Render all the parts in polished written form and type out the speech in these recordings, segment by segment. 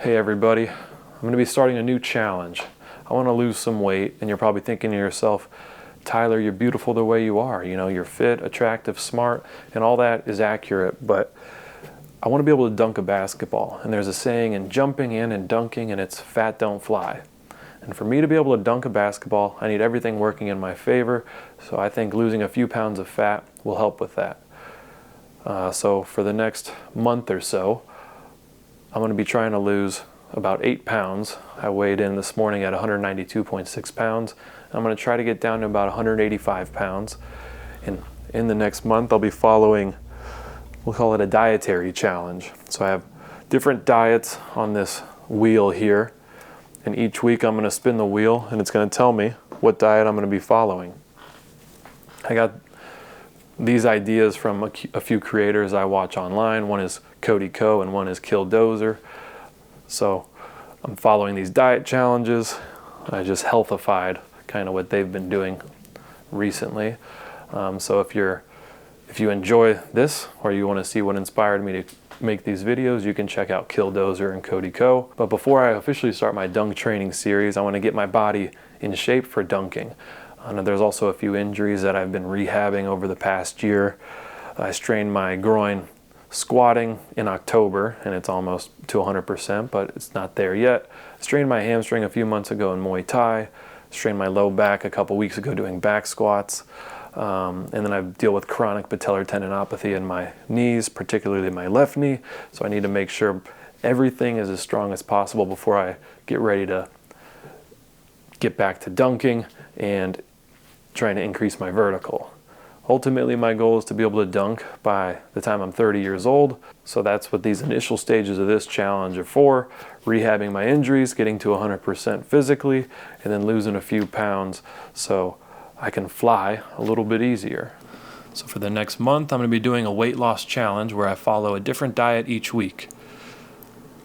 Hey everybody, I'm going to be starting a new challenge. I want to lose some weight, and you're probably thinking to yourself, Tyler, you're beautiful the way you are. You know, you're fit, attractive, smart, and all that is accurate, but I want to be able to dunk a basketball. And there's a saying in jumping in and dunking, and it's fat don't fly. And for me to be able to dunk a basketball, I need everything working in my favor, so I think losing a few pounds of fat will help with that. So for the next month or so, I'm going to be trying to lose about 8 pounds. I weighed in this morning at 192.6 pounds. I'm going to try to get down to about 185 pounds. And in the next month, I'll be following, we'll call it a dietary challenge. So I have different diets on this wheel here. And each week I'm going to spin the wheel and it's going to tell me what diet I'm going to be following. I got these ideas from a few creators I watch online. One is Cody Co and one is Killdozer. So I'm following these diet challenges. I just healthified kind of what they've been doing recently. So if you enjoy this or you want to see what inspired me to make these videos, you can check out Killdozer and Cody Co. But before I officially start my dunk training series, I want to get my body in shape for dunking. There's also a few injuries that I've been rehabbing over the past year. I strained my groin squatting in October, and it's almost to 100%, but it's not there yet. I strained my hamstring a few months ago in Muay Thai. Strained my low back a couple weeks ago doing back squats. And then I deal with chronic patellar tendinopathy in my knees, particularly my left knee. So I need to make sure everything is as strong as possible before I get ready to get back to dunking and trying to increase my vertical. Ultimately, my goal is to be able to dunk by the time I'm 30 years old. So that's what these initial stages of this challenge are for. Rehabbing my injuries, getting to 100% physically, and then losing a few pounds so I can fly a little bit easier. So for the next month, I'm going to be doing a weight loss challenge where I follow a different diet each week.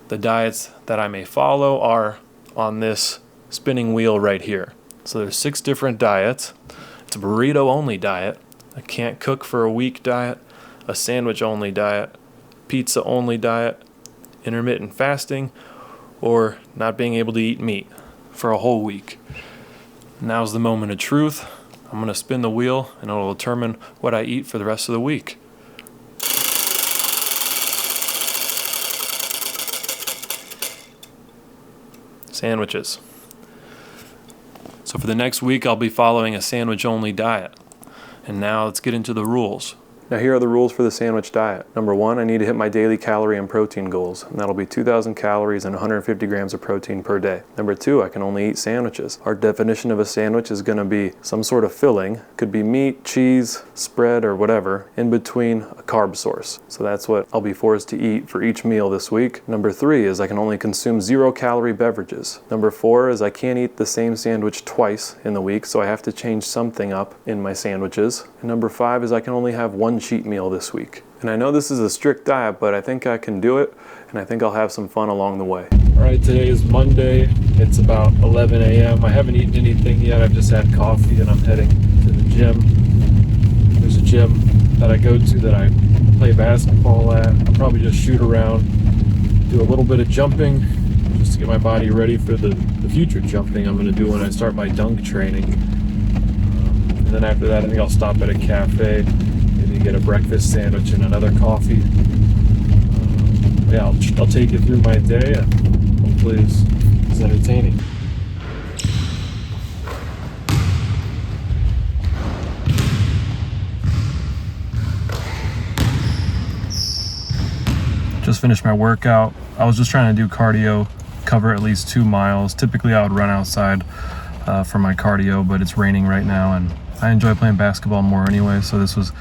The diets that I may follow are on this spinning wheel right here. So there's 6 different diets. It's a burrito only diet, a can't cook for a week diet, a sandwich only diet, pizza only diet, intermittent fasting, or not being able to eat meat for a whole week. Now's the moment of truth. I'm going to spin the wheel and it'll determine what I eat for the rest of the week. Sandwiches. So for the next week, I'll be following a sandwich-only diet. And now let's get into the rules. Now here are the rules for the sandwich diet. Number 1, I need to hit my daily calorie and protein goals, and that'll be 2,000 calories and 150 grams of protein per day. Number 2, I can only eat sandwiches. Our definition of a sandwich is going to be some sort of filling. Could be meat, cheese, spread, or whatever, in between a carb source. So that's what I'll be forced to eat for each meal this week. Number 3 is I can only consume 0-calorie beverages. Number 4 is I can't eat the same sandwich twice in the week, so I have to change something up in my sandwiches. And number 5 is I can only have 1 cheat meal this week. And I know this is a strict diet, but I think I can do it, and I think I'll have some fun along the way. All right, today is Monday. It's about 11 a.m. I haven't eaten anything yet. I've just had coffee, and I'm heading to the gym. There's a gym that I go to that I play basketball at. I'll probably just shoot around, do a little bit of jumping, just to get my body ready for the future jumping I'm going to do when I start my dunk training. And then after that, I think I'll stop at a cafe, get a breakfast sandwich and another coffee. Yeah, I'll take you through my day, and hopefully it's entertaining. Just finished my workout. I was just trying to do cardio, cover at least 2 miles. Typically I would run outside for my cardio, but it's raining right now and I enjoy playing basketball more anyway, so this was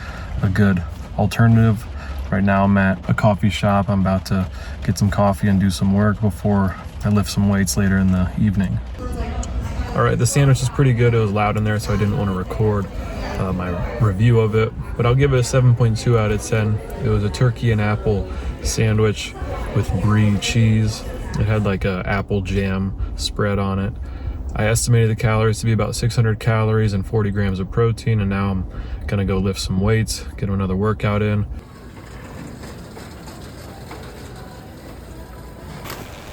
a good alternative. Right now I'm at a coffee shop. I'm about to get some coffee and do some work before I lift some weights later in the evening. All right, the sandwich is pretty good. It was loud in there, so I didn't want to record my review of it, but I'll give it a 7.2 out of 10. It was a turkey and apple sandwich with brie cheese. It had like a apple jam spread on it. I estimated the calories to be about 600 calories and 40 grams of protein, and now I'm gonna go lift some weights, get another workout in.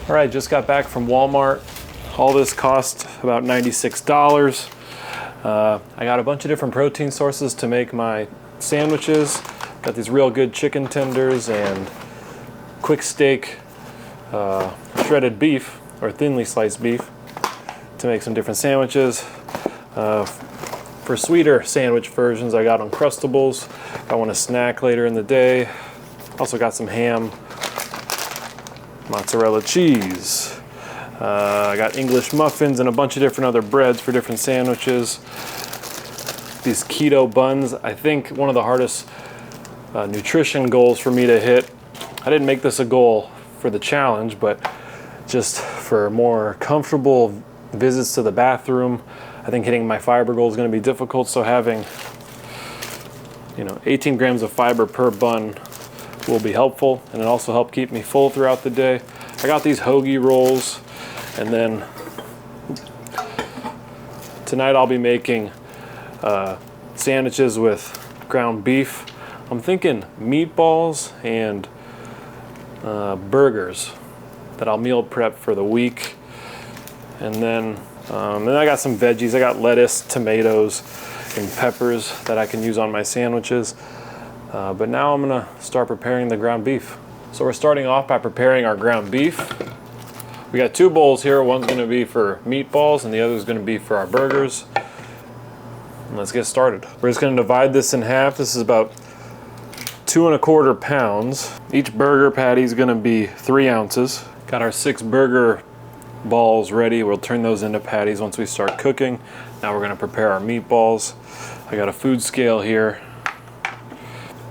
All right, just got back from Walmart. All this cost about $96. I got a bunch of different protein sources to make my sandwiches. Got these real good chicken tenders and quick steak shredded beef, or thinly sliced beef, to make some different sandwiches. For sweeter sandwich versions, I got Uncrustables. If I want a snack later in the day. Also got some ham, mozzarella cheese. I got English muffins and a bunch of different other breads for different sandwiches. These keto buns, I think one of the hardest nutrition goals for me to hit. I didn't make this a goal for the challenge, but just for more comfortable visits to the bathroom. I think hitting my fiber goal is going to be difficult, so having 18 grams of fiber per bun will be helpful, and it also help keep me full throughout the day. I got these hoagie rolls, and then tonight I'll be making sandwiches with ground beef. I'm thinking meatballs and burgers that I'll meal prep for the week. And then I got some veggies. I got lettuce, tomatoes, and peppers that I can use on my sandwiches. But now I'm gonna start preparing the ground beef. So we're starting off by preparing our ground beef. We got 2 bowls here. One's gonna be for meatballs and the other is gonna be for our burgers. And let's get started. We're just gonna divide this in half. This is about 2 1/4 pounds. Each burger patty is gonna be 3 ounces. Got our 6 burger balls ready. We'll turn those into patties once we start cooking. Now we're gonna prepare our meatballs. I got a food scale here.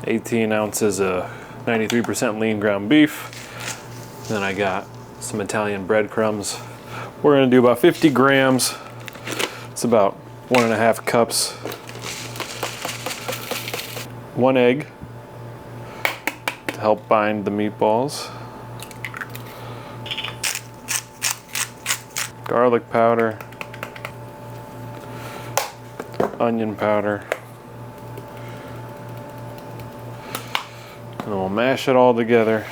18 ounces of 93% lean ground beef. Then I got some Italian breadcrumbs. We're gonna do about 50 grams. It's about 1.5 cups. 1 egg to help bind the meatballs. Garlic powder, onion powder, and we'll mash it all together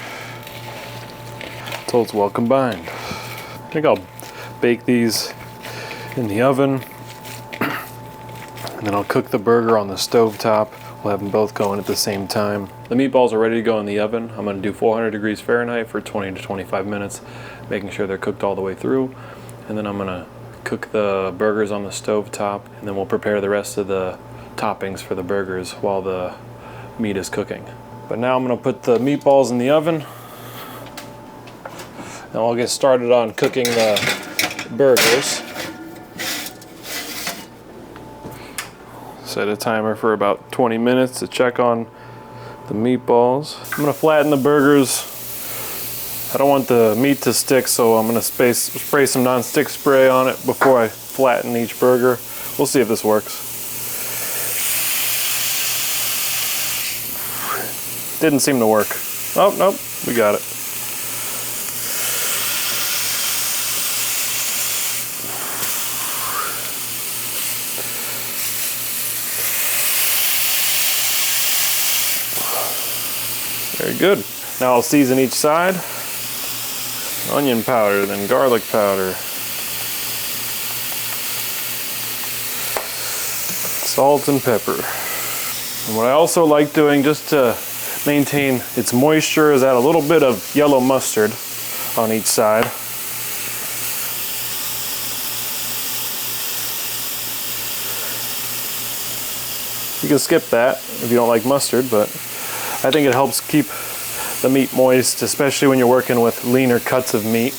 until it's well combined. I think I'll bake these in the oven, and then I'll cook the burger on the stove top. We'll have them both going at the same time. The meatballs are ready to go in the oven. I'm gonna do 400 degrees Fahrenheit for 20 to 25 minutes, making sure they're cooked all the way through. And then I'm gonna cook the burgers on the stove top, and then we'll prepare the rest of the toppings for the burgers while the meat is cooking. But now I'm gonna put the meatballs in the oven, and I'll get started on cooking the burgers. Set a timer for about 20 minutes to check on the meatballs. I'm gonna flatten the burgers. I don't want the meat to stick, so I'm gonna spray some non-stick spray on it before I flatten each burger. We'll see if this works. Didn't seem to work. Oh, nope, we got it. Very good. Now I'll season each side. Onion powder, then garlic powder. Salt and pepper. And what I also like doing, just to maintain its moisture, is add a little bit of yellow mustard on each side. You can skip that if you don't like mustard, but I think it helps keep the meat moist, especially when you're working with leaner cuts of meat.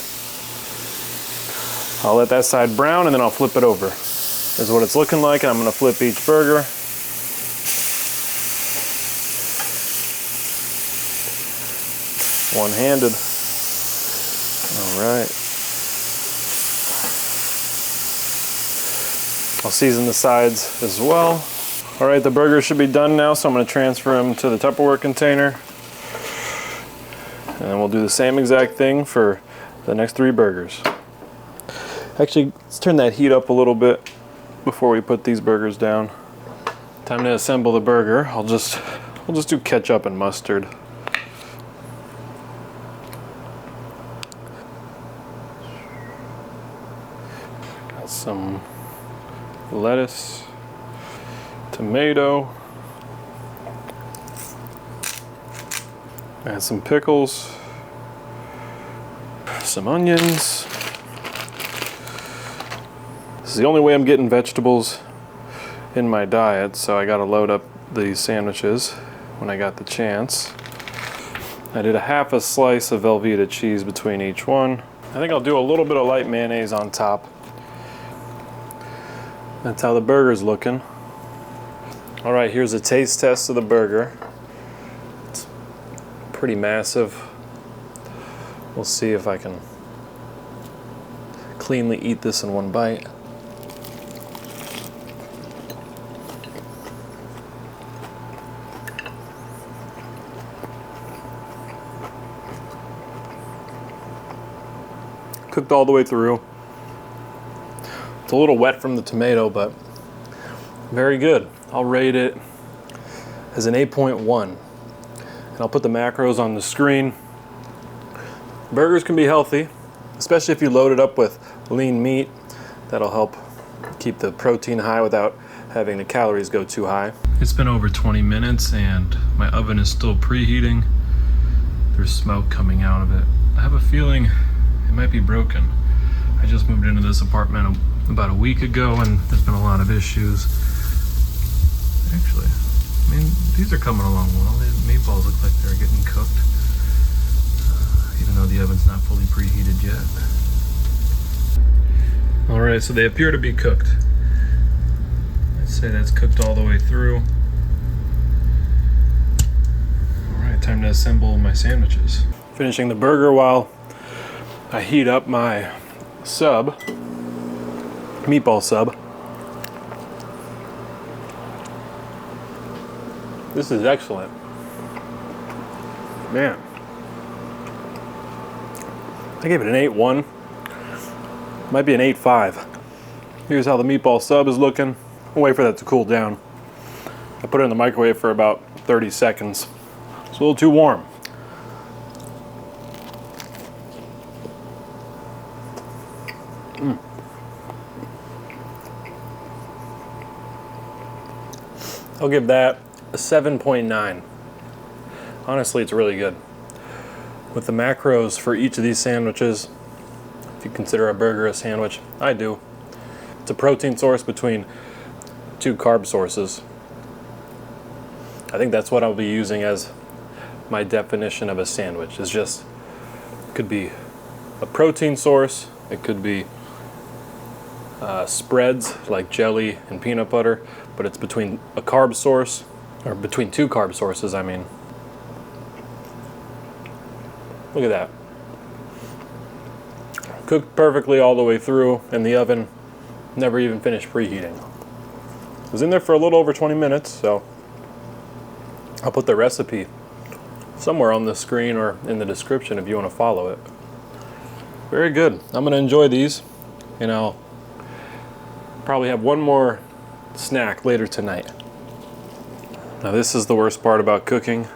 I'll let that side brown and then I'll flip it over. This is what it's looking like, and I'm gonna flip each burger. One-handed. All right. I'll season the sides as well. All right, the burgers should be done now, so I'm gonna transfer them to the Tupperware container. And we'll do the same exact thing for the next 3 burgers. Actually, let's turn that heat up a little bit before we put these burgers down. Time to assemble the burger. We'll just do ketchup and mustard. Got some lettuce, tomato, add some pickles, some onions. This is the only way I'm getting vegetables in my diet, so I gotta load up these sandwiches when I got the chance. I did a half a slice of Velveeta cheese between each one. I think I'll do a little bit of light mayonnaise on top. That's how the burger's looking. All right, here's a taste test of the burger. It's pretty massive. We'll see if I can cleanly eat this in one bite. Cooked all the way through. It's a little wet from the tomato, but very good. I'll rate it as an 8.1. And I'll put the macros on the screen. Burgers can be healthy, especially if you load it up with lean meat. That'll help keep the protein high without having the calories go too high. It's been over 20 minutes and my oven is still preheating. There's smoke coming out of it. I have a feeling it might be broken. I just moved into this apartment about a week ago and there's been a lot of issues. Actually, I mean, these are coming along well. The meatballs look like they're getting cooked, even though the oven's not fully preheated yet. All right, so they appear to be cooked. I'd say that's cooked all the way through. All right, time to assemble my sandwiches. Finishing the burger while I heat up my sub, meatball sub. This is excellent. Man. I gave it an 8.1. Might be an 8.5. Here's how the meatball sub is looking. I'll wait for that to cool down. I put it in the microwave for about 30 seconds. It's a little too warm. I'll give that a 7.9. Honestly, it's really good. With the macros for each of these sandwiches, if you consider a burger a sandwich, I do. It's a protein source between two carb sources. I think that's what I'll be using as my definition of a sandwich. It's just, could be a protein source, it could be spreads like jelly and peanut butter, but it's between a carb source, or between two carb sources, I mean. Look at that. Cooked perfectly all the way through in the oven, never even finished preheating. It was in there for a little over 20 minutes, so I'll put the recipe somewhere on the screen or in the description if you want to follow it. Very good. I'm going to enjoy these, and I'll probably have one more snack later tonight. Now this is the worst part about cooking.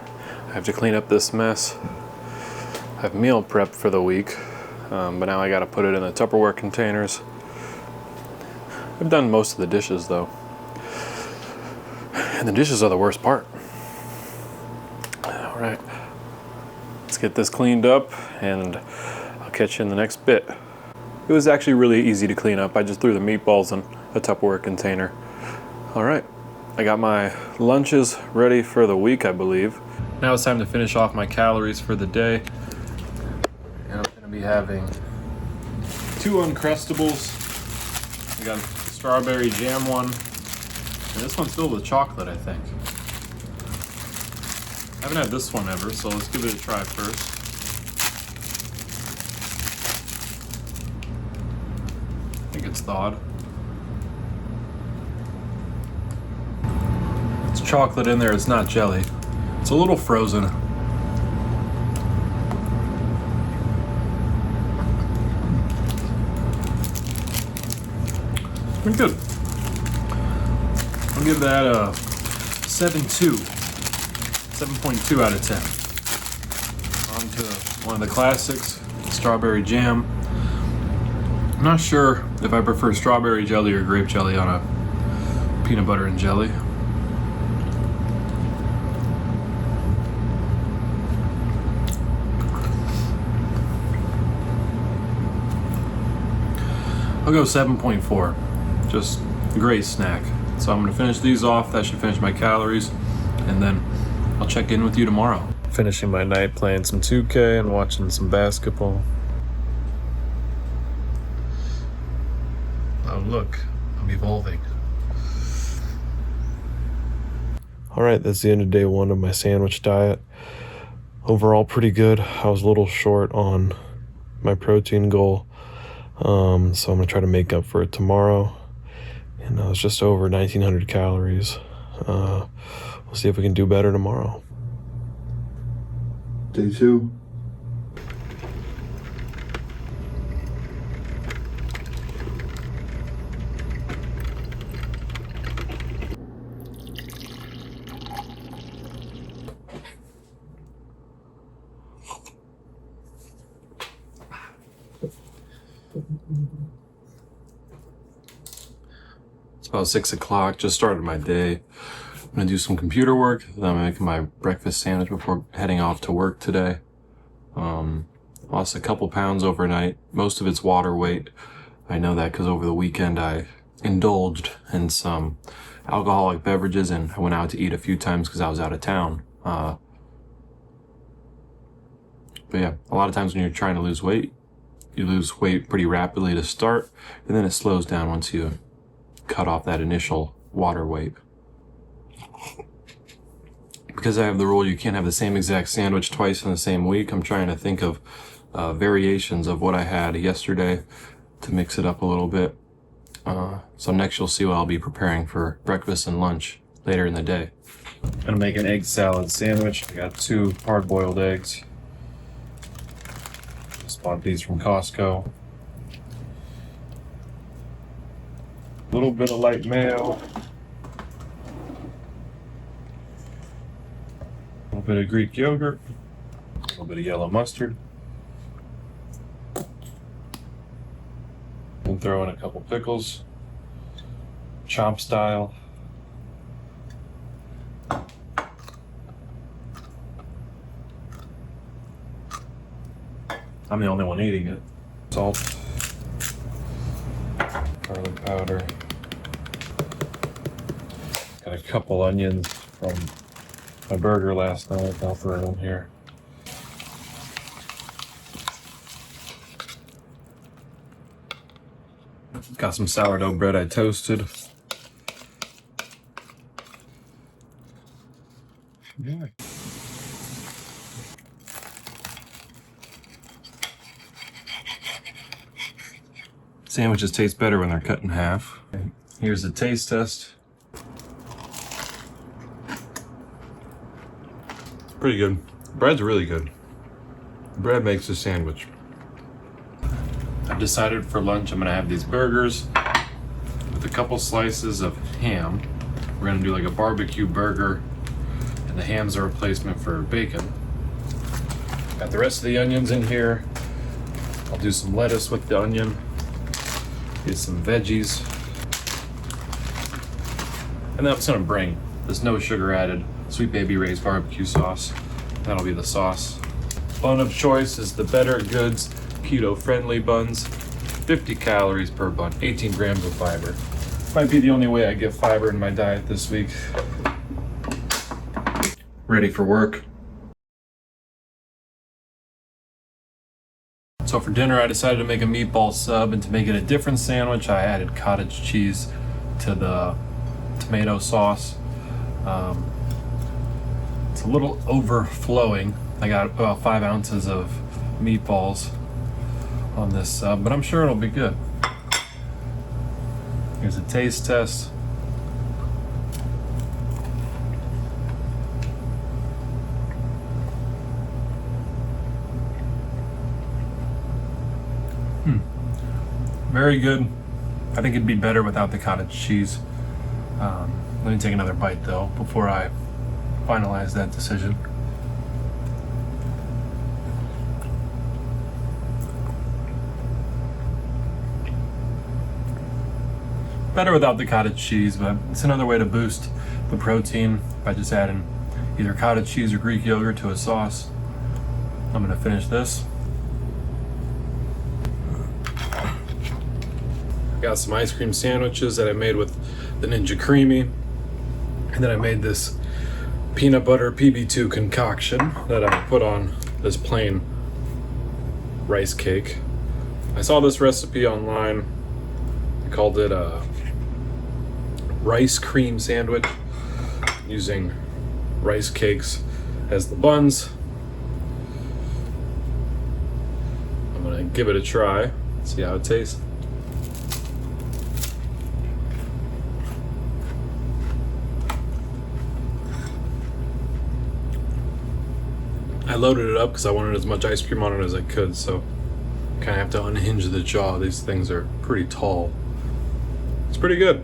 I have to clean up this mess. I've meal prepped for the week, but now I got to put it in the Tupperware containers. I've done most of the dishes though, and the dishes are the worst part. All right, let's get this cleaned up and I'll catch you in the next bit. It was actually really easy to clean up. I just threw the meatballs in a Tupperware container. All right, I got my lunches ready for the week, I believe. Now it's time to finish off my calories for the day. And I'm gonna be having 2 Uncrustables. I got a strawberry jam one, and this one's filled with chocolate, I think. I haven't had this one ever, so let's give it a try first. I think it's thawed. It's chocolate in there, it's not jelly. It's a little frozen. Pretty good. I'll give that a 7.2 out of 10. On to one of the classics, strawberry jam. I'm not sure if I prefer strawberry jelly or grape jelly on a peanut butter and jelly. I'll go 7.4. Just a great snack. So I'm gonna finish these off. That should finish my calories, and then I'll check in with you tomorrow. Finishing my night playing some 2K and watching some basketball. Oh look, I'm evolving. All right, that's the end of day one of my sandwich diet. Overall pretty good. I was a little short on my protein goal. So I'm gonna try to make up for it tomorrow. And I was just over 1,900 calories. We'll see if we can do better tomorrow. Day two. It's about 6 o'clock, just started my day. I'm gonna do some computer work, then I'm making my breakfast sandwich before heading off to work today. Lost a couple pounds overnight, most of it's water weight. I know that because over the weekend I indulged in some alcoholic beverages and I went out to eat a few times because I was out of town. But yeah, a lot of times when you're trying to lose weight, you lose weight pretty rapidly to start, and then it slows down once you cut off that initial water weight. Because I have the rule you can't have the same exact sandwich twice in the same week, I'm trying to think of variations of what I had yesterday to mix it up a little bit. So next you'll see what I'll be preparing for breakfast and lunch later in the day. I'm gonna make an egg salad sandwich. I got 2 hard-boiled eggs. Just bought these from Costco. A little bit of light mayo. A little bit of Greek yogurt. A little bit of yellow mustard. And throw in a couple pickles. Chomp style. I'm the only one eating it. Salt. Garlic powder. Got a couple onions from my burger last night. I'll throw them here. Got some sourdough bread I toasted. Yeah. Sandwiches taste better when they're cut in half. Here's the taste test. Pretty good. Bread's really good. Bread makes a sandwich. I've decided for lunch I'm gonna have these burgers with a couple slices of ham. We're gonna do like a barbecue burger, and the ham's a replacement for bacon. Got the rest of the onions in here. I'll do some lettuce with the onion. Get some veggies. And then I'm just gonna bring this no sugar added Sweet Baby Ray's barbecue sauce. That'll be the sauce. Bun of choice is the Better Goods keto friendly buns. 50 calories per bun, 18 grams of fiber. Might be the only way I get fiber in my diet this week. Ready for work. So for dinner I decided to make a meatball sub, and to make it a different sandwich I added cottage cheese to the tomato sauce. It's a little overflowing. I got about 5 ounces of meatballs on this sub, but I'm sure it'll be good. Here's a taste test. Very good. I think it'd be better without the cottage cheese. Let me take another bite though before I finalize that decision. Better without the cottage cheese, but it's another way to boost the protein by just adding either cottage cheese or Greek yogurt to a sauce. I'm gonna finish this. Got some ice cream sandwiches that I made with the Ninja Creamy. And then I made this peanut butter PB2 concoction that I put on this plain rice cake. I saw this recipe online. I called it a rice cream sandwich using rice cakes as the buns. I'm gonna give it a try, see how it tastes. I loaded it up because I wanted as much ice cream on it as I could, so kind of have to unhinge the jaw. These things are pretty tall. It's pretty good.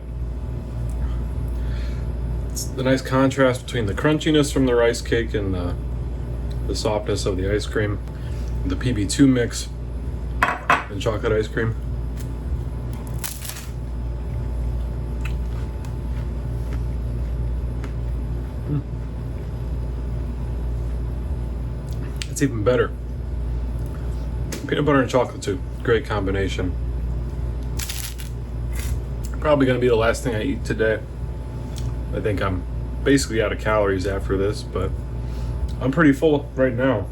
It's the nice contrast between the crunchiness from the rice cake and the softness of the ice cream, the PB2 mix, and chocolate ice cream. It's even better. Peanut butter and chocolate too. Great combination. Probably gonna be the last thing I eat today. I think I'm basically out of calories after this, but I'm pretty full right now.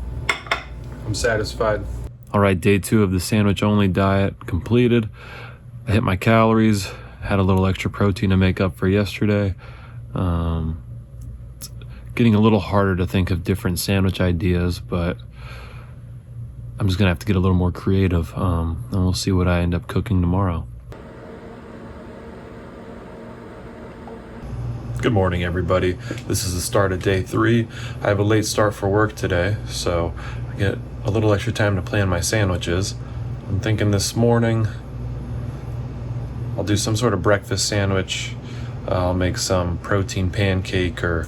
I'm satisfied. All right, day 2 of the sandwich only diet completed. I hit my calories, had a little extra protein to make up for yesterday. Getting a little harder to think of different sandwich ideas, but I'm just gonna have to get a little more creative, and we'll see what I end up cooking tomorrow. Good morning, everybody. This is the start of day 3. I have a late start for work today, so I get a little extra time to plan my sandwiches. I'm thinking this morning I'll do some sort of breakfast sandwich. I'll make some protein pancake or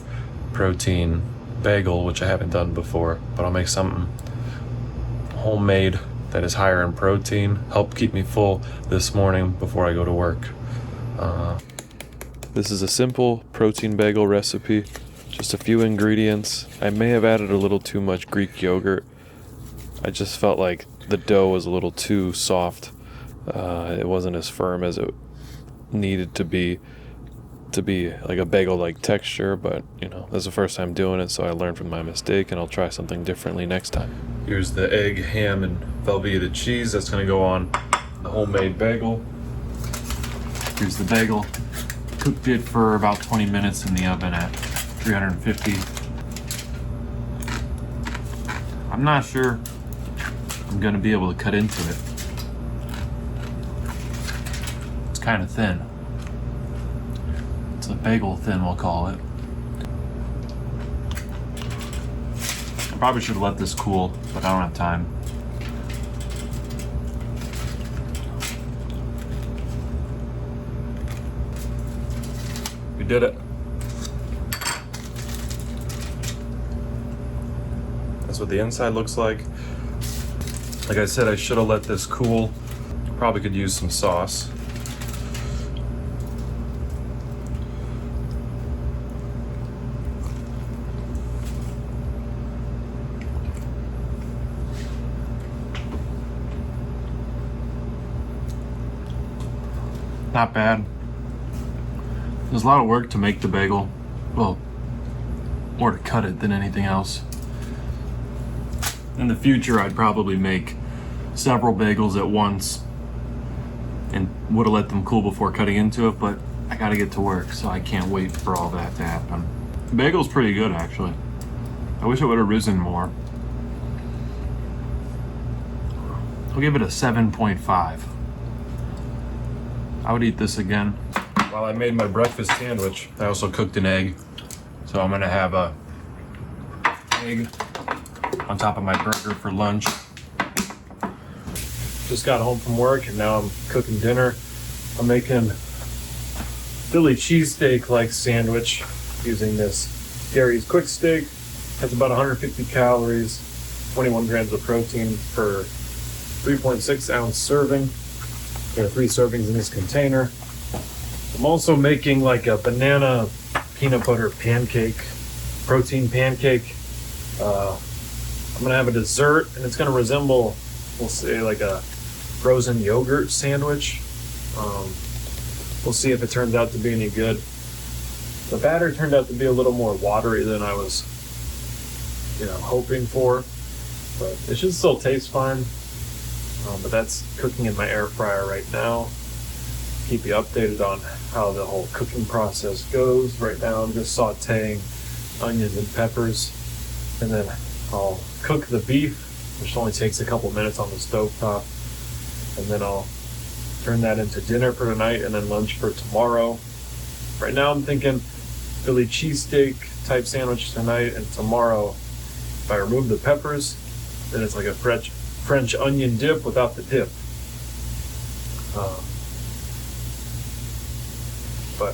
protein bagel, which I haven't done before, but I'll make something homemade that is higher in protein, help keep me full this morning before I go to work. This is a simple protein bagel recipe, just a few ingredients. I may have added a little too much Greek yogurt. I just felt like the dough was a little too soft. It wasn't as firm as it needed to be like a bagel-like texture, but you know, this is the first time doing it, so I learned from my mistake, and I'll try something differently next time. Here's the egg, ham, and Velveeta cheese that's gonna go on the homemade bagel. Here's the bagel. Cooked it for about 20 minutes in the oven at 350. I'm not sure I'm gonna be able to cut into it. It's kind of thin. It's a bagel thin, we'll call it. I probably should have let this cool, but I don't have time. We did it. That's what the inside looks like. Like I said, I should have let this cool. Probably could use some sauce. Not bad. There's a lot of work to make the bagel. Well, more to cut it than anything else. In the future, I'd probably make several bagels at once and would have let them cool before cutting into it, but I gotta get to work, so I can't wait for all that to happen. The bagel's pretty good, actually. I wish it would have risen more. I'll give it a 7.5. I would eat this again. While I made my breakfast sandwich, I also cooked an egg. So I'm gonna have a egg on top of my burger for lunch. Just got home from work and now I'm cooking dinner. I'm making Philly cheesesteak like sandwich using this Gary's Quick Steak. Has about 150 calories, 21 grams of protein per 3.6 ounce serving. There are 3 servings in this container. I'm also making like a banana peanut butter pancake, protein pancake. I'm gonna have a dessert, and it's gonna resemble, we'll say, like a frozen yogurt sandwich. We'll see if it turns out to be any good. The batter turned out to be a little more watery than I was, hoping for, but it should still taste fine. But that's cooking in my air fryer right now. Keep you updated on how the whole cooking process goes. Right now I'm just sauteing onions and peppers, and then I'll cook the beef, which only takes a couple minutes on the stovetop, and then I'll turn that into dinner for tonight and then lunch for tomorrow. Right now I'm thinking Philly cheesesteak type sandwich tonight, and tomorrow, if I remove the peppers, then it's like a French onion dip without the dip. But I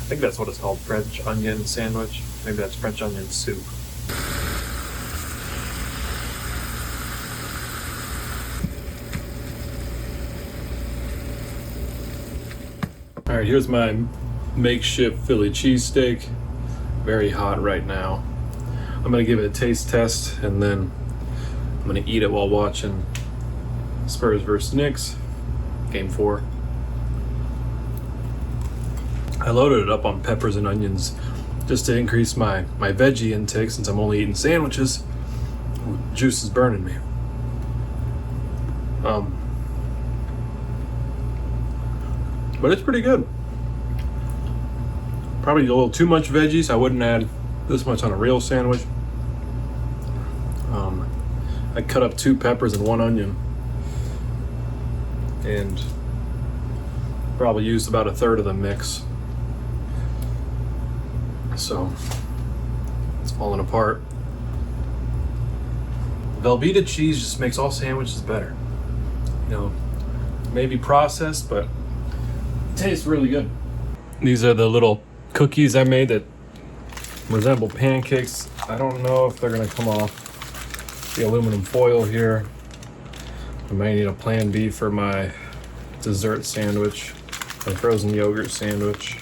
think that's what it's called, French onion sandwich. Maybe that's French onion soup. All right, here's my makeshift Philly cheesesteak. Very hot right now. I'm gonna give it a taste test, and then I'm gonna eat it while watching Spurs versus Knicks, Game 4. I loaded it up on peppers and onions just to increase my veggie intake, since I'm only eating sandwiches. Juice is burning me. But it's pretty good. Probably a little too much veggies. I wouldn't add this much on a real sandwich. I cut up 2 peppers and 1 onion, and probably used about a third of the mix. So it's falling apart. Velveeta cheese just makes all sandwiches better. Maybe processed, but it tastes really good. These are the little cookies I made that resemble pancakes. I don't know if they're gonna come off the aluminum foil here. I might need a plan B for my dessert sandwich, my frozen yogurt sandwich.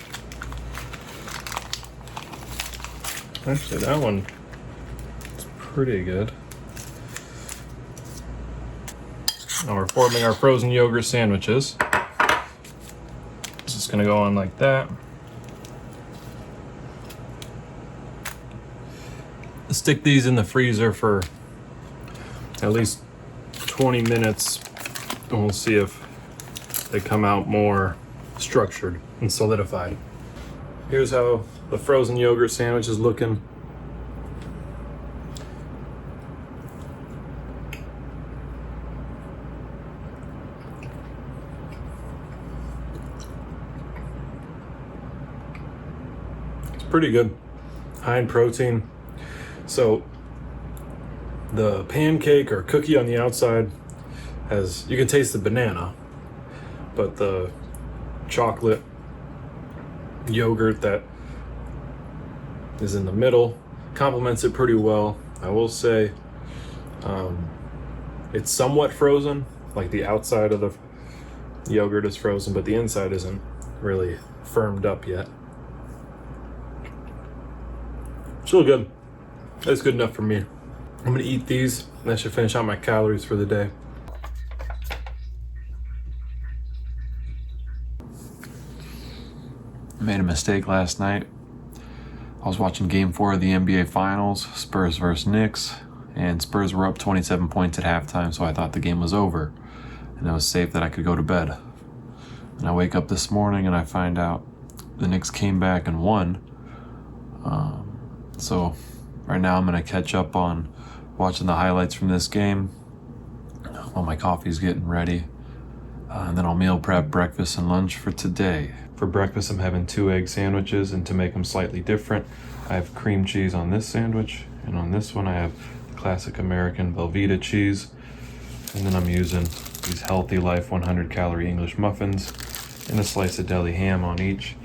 Actually, that one is pretty good. Now we're forming our frozen yogurt sandwiches. It's just gonna go on like that. Stick these in the freezer for at least 20 minutes, and we'll see if they come out more structured and solidified. Here's how the frozen yogurt sandwich is looking. It's pretty good, high in protein. So the pancake or cookie on the outside you can taste the banana, but the chocolate yogurt that is in the middle complements it pretty well. I will say it's somewhat frozen, like the outside of the yogurt is frozen, but the inside isn't really firmed up yet. Still good. That's good enough for me. I'm gonna eat these, and that should finish out my calories for the day. I made a mistake last night. I was watching Game 4 of the NBA Finals, Spurs versus Knicks, and Spurs were up 27 points at halftime, so I thought the game was over, and it was safe that I could go to bed. And I wake up this morning and I find out the Knicks came back and won. So right now I'm gonna catch up on watching the highlights from this game while my coffee's getting ready. And then I'll meal prep breakfast and lunch for today. For breakfast, I'm having 2 egg sandwiches, and to make them slightly different, I have cream cheese on this sandwich, and on this one I have the classic American Velveeta cheese. And then I'm using these Healthy Life 100 calorie English muffins and a slice of deli ham on each.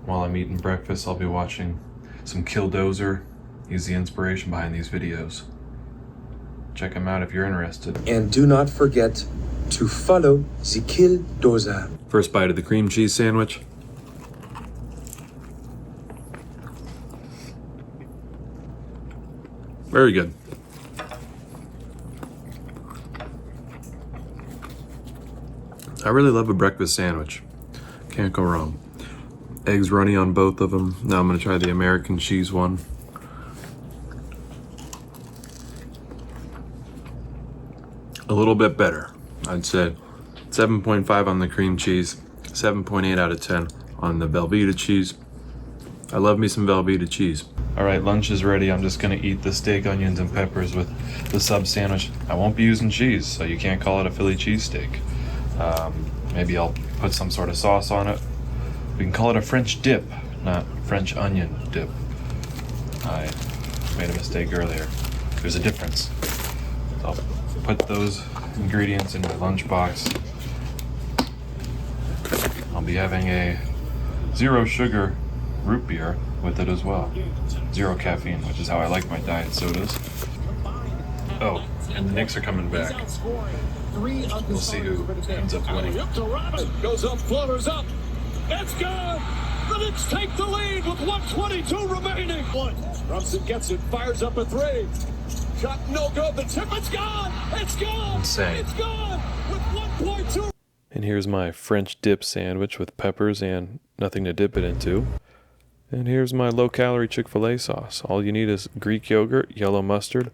While I'm eating breakfast, I'll be watching some Killdozer. He's the inspiration behind these videos. Check him out if you're interested. And do not forget to follow the kill dozer. First bite of the cream cheese sandwich. Very good. I really love a breakfast sandwich. Can't go wrong. Eggs runny on both of them. Now I'm gonna try the American cheese one. A little bit better. I'd say 7.5 on the cream cheese, 7.8 out of 10 on the Velveeta cheese. I love me some Velveeta cheese. All right, lunch is ready. I'm just gonna eat the steak, onions, and peppers with the sub sandwich. I won't be using cheese, so you can't call it a Philly cheesesteak. Maybe I'll put some sort of sauce on it. We can call it a French dip, not French onion dip. I made a mistake earlier. There's a difference. So I'll put those ingredients in my lunchbox. I'll be having a 0 sugar root beer with it as well. 0 caffeine, which is how I like my diet sodas. Oh, and the Knicks are coming back. We'll see who ends up winning. Goes up, floaters up. It's good. The Knicks take the lead with 1:22 remaining. Brunson gets it, fires up a 3. Shot no good. The tip, it's gone. It's gone. Insane. It's gone with 1.2. And here's my French dip sandwich with peppers and nothing to dip it into. And here's my low-calorie Chick-fil-A sauce. All you need is Greek yogurt, yellow mustard,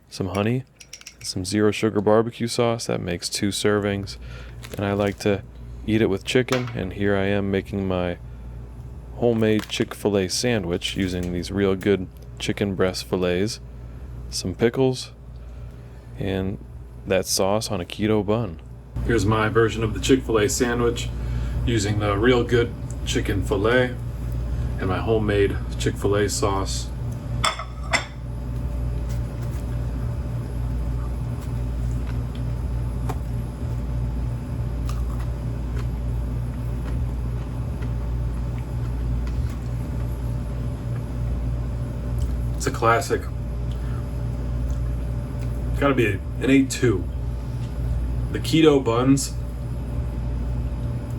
some honey, some 0 sugar barbecue sauce. That makes 2 servings. And I like to eat it with chicken. And here I am making my homemade Chick-fil-A sandwich using these real good chicken breast fillets, some pickles, and that sauce on a keto bun. Here's my version of the Chick-fil-A sandwich using the real good chicken fillet and my homemade Chick-fil-A sauce. It's a classic. It's gotta be an 8-2. The keto buns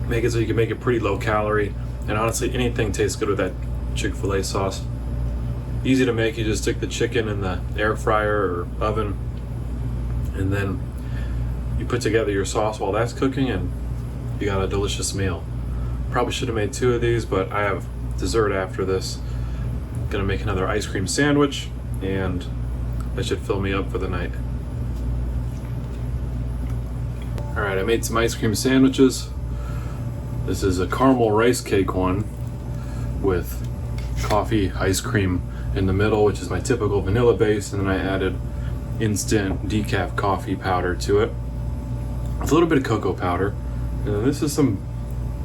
make it so you can make it pretty low calorie, and honestly anything tastes good with that Chick-fil-A sauce. Easy to make. You just stick the chicken in the air fryer or oven, and then you put together your sauce while that's cooking, and you got a delicious meal. Probably should have made 2 of these, but I have dessert after this. Gonna make another ice cream sandwich, and that should fill me up for the night. All right, I made some ice cream sandwiches. This is a caramel rice cake one with coffee ice cream in the middle, which is my typical vanilla base, and then I added instant decaf coffee powder to it with a little bit of cocoa powder. And then this is some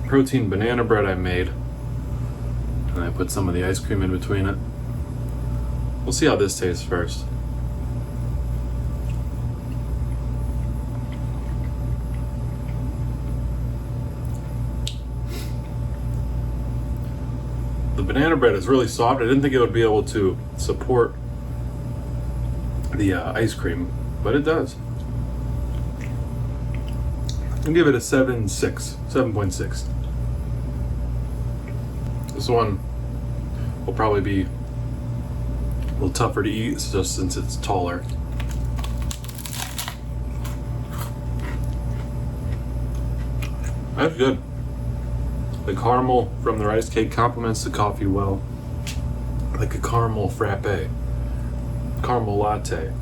protein banana bread I made, and I put some of the ice cream in between it. We'll see how this tastes first. The banana bread is really soft. I didn't think it would be able to support the ice cream, but it does. I'll give it a 7.6. This one will probably be a little tougher to eat just since it's taller. That's good. The caramel from the rice cake complements the coffee well. Like a caramel frappe, caramel latte.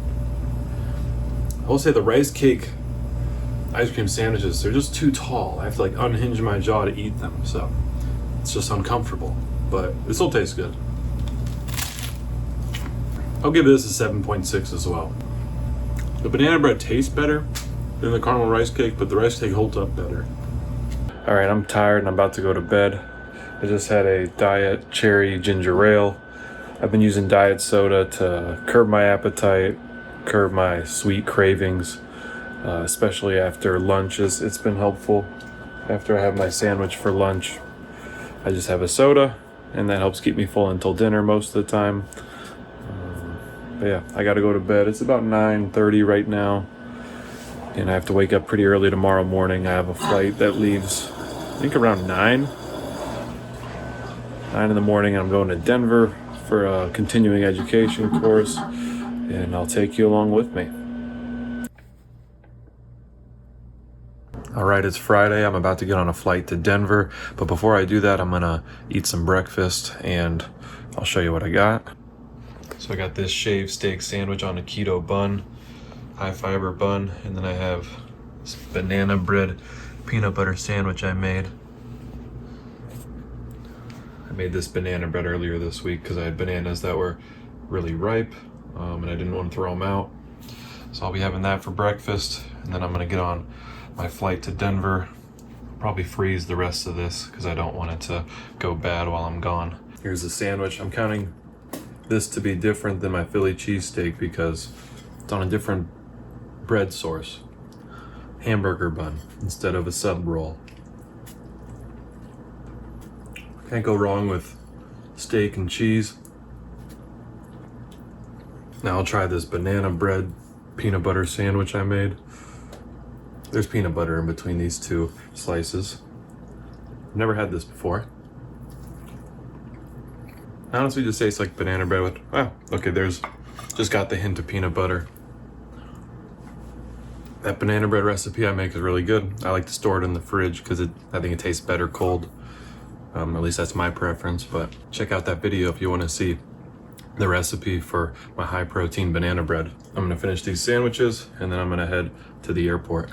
I will say the rice cake ice cream sandwiches, they're just too tall. I have to like unhinge my jaw to eat them, so it's just uncomfortable. But it still tastes good. I'll give this a 7.6 as well. The banana bread tastes better than the caramel rice cake, but the rice cake holds up better. All right, I'm tired and I'm about to go to bed. I just had a diet cherry ginger ale. I've been using diet soda to curb my appetite, curb my sweet cravings, especially after lunches. It's been helpful. After I have my sandwich for lunch, I just have a soda, and that helps keep me full until dinner most of the time. But yeah, I gotta go to bed. It's about 9:30 right now. and I have to wake up pretty early tomorrow morning. I have a flight that leaves, I think, around 9 in the morning. I'm going to Denver for a continuing education course, and I'll take you along with me. All right, it's Friday. I'm about to get on a flight to Denver, but before I do that, I'm gonna eat some breakfast, and I'll show you what I got. So I got this shaved steak sandwich on a keto bun, high fiber bun, and then I have this banana bread peanut butter sandwich I made. I made this banana bread earlier this week because I had bananas that were really ripe, and I didn't want to throw them out. So I'll be having that for breakfast, and then I'm gonna get on my flight to Denver. Probably freeze the rest of this because I don't want it to go bad while I'm gone. Here's the sandwich. I'm counting this to be different than my Philly cheesesteak because it's on a different bread source. Hamburger bun instead of a sub roll. Can't go wrong with steak and cheese. Now I'll try this banana bread peanut butter sandwich I made. There's peanut butter in between these two slices. I've never had this before. Honestly, just tastes like banana bread with, okay, there's, just got the hint of peanut butter. That banana bread recipe I make is really good. I like to store it in the fridge because I think it tastes better cold. At least that's my preference, but check out that video if you want to see the recipe for my high protein banana bread. I'm gonna finish these sandwiches and then I'm gonna head to the airport.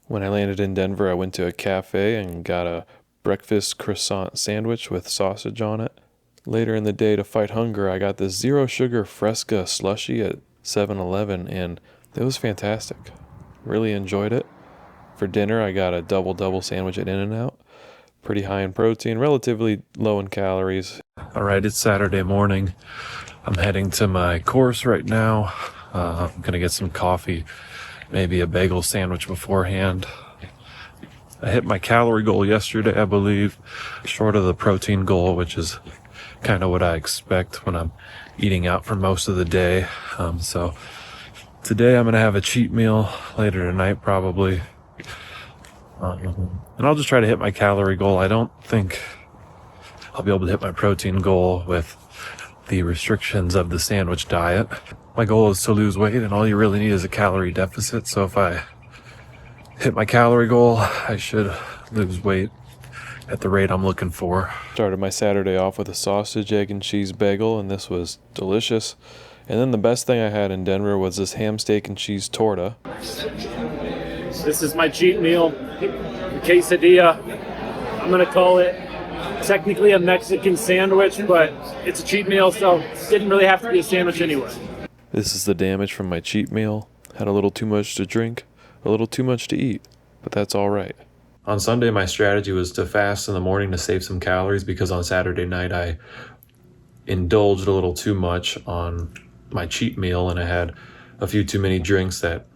When I landed in Denver, I went to a cafe and got a breakfast croissant sandwich with sausage on it. Later in the day, to fight hunger, I got this zero sugar Fresca slushie at 7-Eleven, and it was fantastic. Really enjoyed it. For dinner, I got a double sandwich at In-N-Out. Pretty high in protein, relatively low in calories. All right, it's Saturday morning. I'm heading to my course right now. I'm gonna get some coffee, maybe a bagel sandwich beforehand. I hit my calorie goal yesterday, I believe, short of the protein goal, which is kind of what I expect when I'm eating out for most of the day. So today I'm gonna have a cheat meal later tonight probably. And I'll just try to hit my calorie goal. I don't think I'll be able to hit my protein goal with the restrictions of the sandwich diet. My goal is to lose weight, and all you really need is a calorie deficit. So if I hit my calorie goal, I should lose weight at the rate I'm looking for. Started my Saturday off with a sausage, egg, and cheese bagel, and this was delicious. And then the best thing I had in Denver was this ham, steak, and cheese torta. This is my cheat meal, the quesadilla. I'm gonna call it technically a Mexican sandwich, but it's a cheat meal, so it didn't really have to be a sandwich anyway. This is the damage from my cheat meal. Had a little too much to drink, a little too much to eat, but that's all right. On Sunday, my strategy was to fast in the morning to save some calories because on Saturday night, I indulged a little too much on my cheat meal and I had a few too many drinks that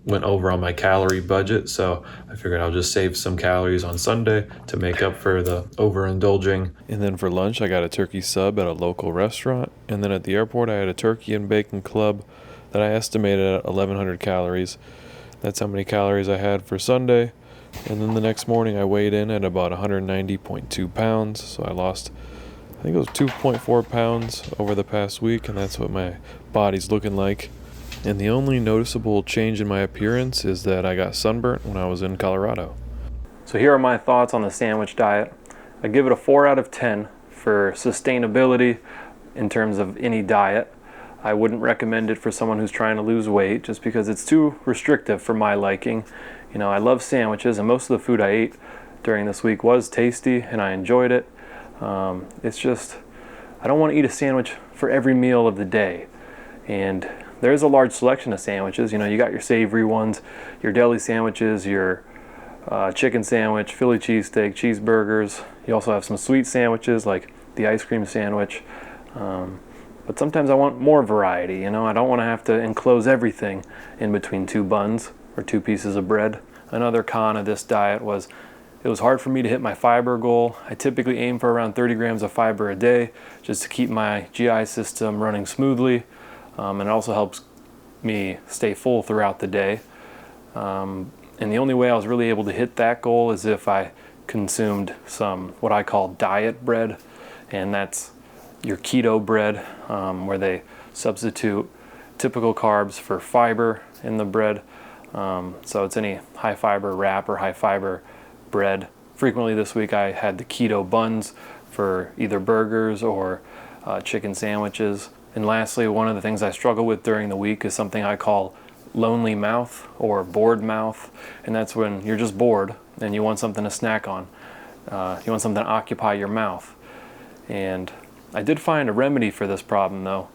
went over on my calorie budget. So I figured I'll just save some calories on Sunday to make up for the overindulging. And then for lunch, I got a turkey sub at a local restaurant. And then at the airport, I had a turkey and bacon club that I estimated at 1,100 calories. That's how many calories I had for Sunday. And then the next morning I weighed in at about 190.2 pounds. So I lost, I think it was 2.4 pounds over the past week, and that's what my body's looking like. And the only noticeable change in my appearance is that I got sunburnt when I was in Colorado. So here are my thoughts on the sandwich diet. I give it a 4 out of 10 for sustainability in terms of any diet. I wouldn't recommend it for someone who's trying to lose weight just because it's too restrictive for my liking. You know, I love sandwiches, and most of the food I ate during this week was tasty and I enjoyed it. It's just, I don't want to eat a sandwich for every meal of the day. And there is a large selection of sandwiches. You know, you got your savory ones, your deli sandwiches, your chicken sandwich, Philly cheesesteak, cheeseburgers. You also have some sweet sandwiches like the ice cream sandwich. But sometimes I want more variety, you know. I don't want to have to enclose everything in between 2 buns or 2 pieces of bread. Another con of this diet was it was hard for me to hit my fiber goal. I typically aim for around 30 grams of fiber a day just to keep my GI system running smoothly. And it also helps me stay full throughout the day. And the only way I was really able to hit that goal is if I consumed some what I call diet bread, and that's your keto bread, where they substitute typical carbs for fiber in the bread. So it's any high fiber wrap or high fiber bread. Frequently this week I had the keto buns for either burgers or chicken sandwiches. And lastly, one of the things I struggle with during the week is something I call lonely mouth or bored mouth, and that's when you're just bored and you want something to snack on. You want something to occupy your mouth. And I did find a remedy for this problem though.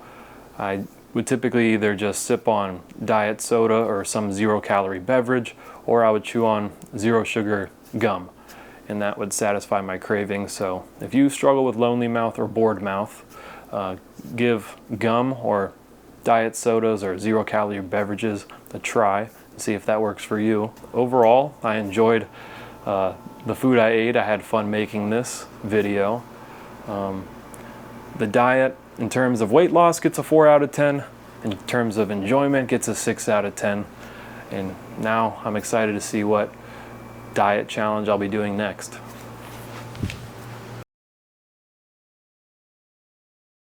I would typically either just sip on diet soda or some 0-calorie beverage, or I would chew on 0 sugar gum, and that would satisfy my cravings. So if you struggle with lonely mouth or bored mouth, give gum or diet sodas or 0-calorie beverages a try and see if that works for you. Overall, I enjoyed the food I ate. I had fun making this video. The diet, in terms of weight loss, gets a 4 out of 10. In terms of enjoyment, gets a 6 out of 10. And now I'm excited to see what diet challenge I'll be doing next.